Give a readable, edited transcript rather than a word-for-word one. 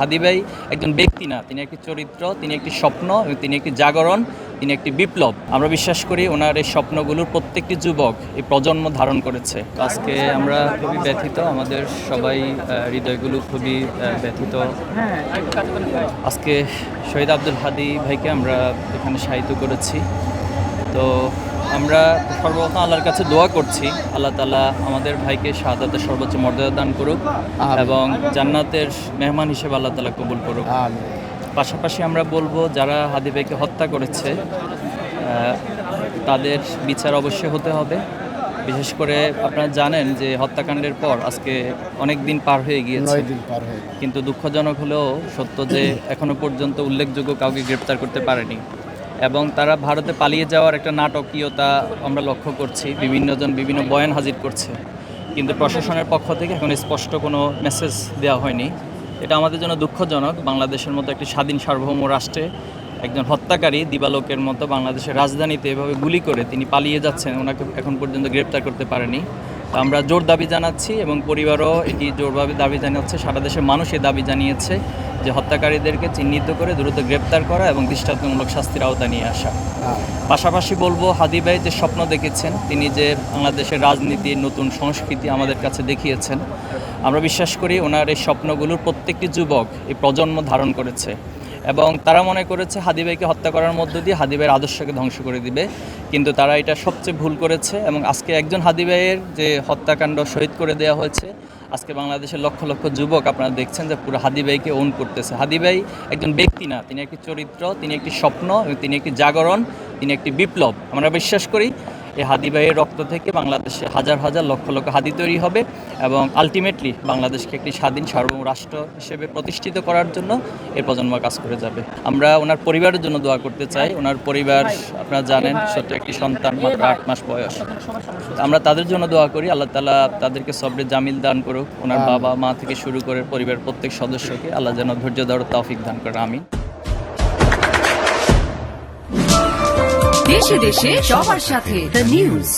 হাদি ভাই একজন ব্যক্তি না, তিনি একটি চরিত্র, তিনি একটি স্বপ্ন এবং তিনি একটি জাগরণ, তিনি একটি বিপ্লব। আমরা বিশ্বাস করি ওনার এই স্বপ্নগুলোর প্রত্যেকটি যুবক এই প্রজন্ম ধারণ করেছে। আজকে আমরা খুবই ব্যথিত, আমাদের সবাই হৃদয়গুলো খুবই ব্যথিত। আজকে শহীদ আব্দুল হাদি ভাইকে আমরা এখানে শায়িত করেছি। তো আমরা সর্বপ্রথম আল্লাহর কাছে দোয়া করছি, আল্লাহ তাআলা আমাদের ভাইকে শাহাদাতের সর্বোচ্চ মর্যাদা দান করুক এবং জান্নাতের মেহমান হিসেবে আল্লাহ তাআলা কবুল করুক। পাশাপাশি আমরা বলবো যারা হাদি ভাইকে হত্যা করেছে তাদের বিচার অবশ্যই হতে হবে। বিশেষ করে আপনারা জানেন যে হত্যাকাণ্ডের পর আজকে অনেক দিন পার হয়ে গিয়েছে, কিন্তু দুঃখজনক হলেও সত্য যে এখনো পর্যন্ত উল্লেখযোগ্য কাউকে গ্রেপ্তার করতে পারেনি এবং তারা ভারতে পালিয়ে যাওয়ার একটা নাটকীয়তা আমরা লক্ষ্য করছি। বিভিন্নজন বিভিন্ন বয়ান হাজির করছে, কিন্তু প্রশাসনের পক্ষ থেকে এখন স্পষ্ট কোনো মেসেজ দেওয়া হয়নি। এটা আমাদের জন্য দুঃখজনক। বাংলাদেশের মতো একটি স্বাধীন সার্বভৌম রাষ্ট্রে একজন হত্যাকারী দিবালোকের মতো বাংলাদেশের রাজধানীতে এভাবে গুলি করে তিনি পালিয়ে যাচ্ছেন, ওনাকে এখন পর্যন্ত গ্রেপ্তার করতে পারেনি। তো আমরা জোর দাবি জানাচ্ছি এবং পরিবারও এটি জোরভাবে দাবি জানাচ্ছে, সারা দেশের মানুষ এই দাবি জানিয়েছে যে হত্যাকারীদেরকে চিহ্নিত করে দ্রুত গ্রেপ্তার করা এবং দৃষ্টান্তমূলক শাস্তির আওতায় নিয়ে আসা। পাশাপাশি বলবো হাদি ভাই যে স্বপ্ন দেখেছেন, তিনি যে বাংলাদেশের রাজনীতির নতুন সংস্কৃতি আমাদের কাছে দেখিয়েছেন, আমরা বিশ্বাস করি ওনার এই স্বপ্নগুলোর প্রত্যেকটি যুবক এই প্রজন্ম ধারণ করেছে এবং তারা মনে করেছে হাদি ভাইকে হত্যা করার মধ্য দিয়ে হাদি ভাইয়ের আদর্শকে ধ্বংস করে দিবে, কিন্তু তারা এটা সবচেয়ে ভুল করেছে। এবং আজকে একজন হাদি ভাইয়ের যে হত্যাকাণ্ড শহীদ করে দেওয়া হয়েছে, আজকে বাংলাদেশের লক্ষ লক্ষ যুবক আপনারা দেখছেন যে পুরো হাদি ভাইকে ওন করতেছে। হাদি ভাই একজন ব্যক্তি না, তিনি একটি চরিত্র, তিনি একটি স্বপ্ন এবং তিনি একটি জাগরণ, তিনি একটি বিপ্লব। আমরা বিশ্বাস করি এই হাদি ভাইয়ের রক্ত থেকে বাংলাদেশে হাজার হাজার লক্ষ লক্ষ হাদি তৈরি হবে এবং আলটিমেটলি বাংলাদেশকে একটি স্বাধীন সার্বভৌম রাষ্ট্র হিসেবে প্রতিষ্ঠিত করার জন্য এই প্রজন্ম কাজ করে যাবে। আমরা ওনার পরিবারের জন্য দোয়া করতে চাই। ওনার পরিবার আপনারা জানেন ছোট্ট একটি সন্তান, মাত্র 8 মাস বয়স। আমরা তাদের জন্য দোয়া করি, আল্লাহ তাআলা তাদেরকে সবরে জামিল দান করুক। ওনার বাবা মা থেকে শুরু করে পরিবারের প্রত্যেক সদস্যকে আল্লাহ যেন ধৈর্য ধরার তৌফিক দান করেন, আমিন। দেশে দেশে সবার সাথে দ্য নিউজ।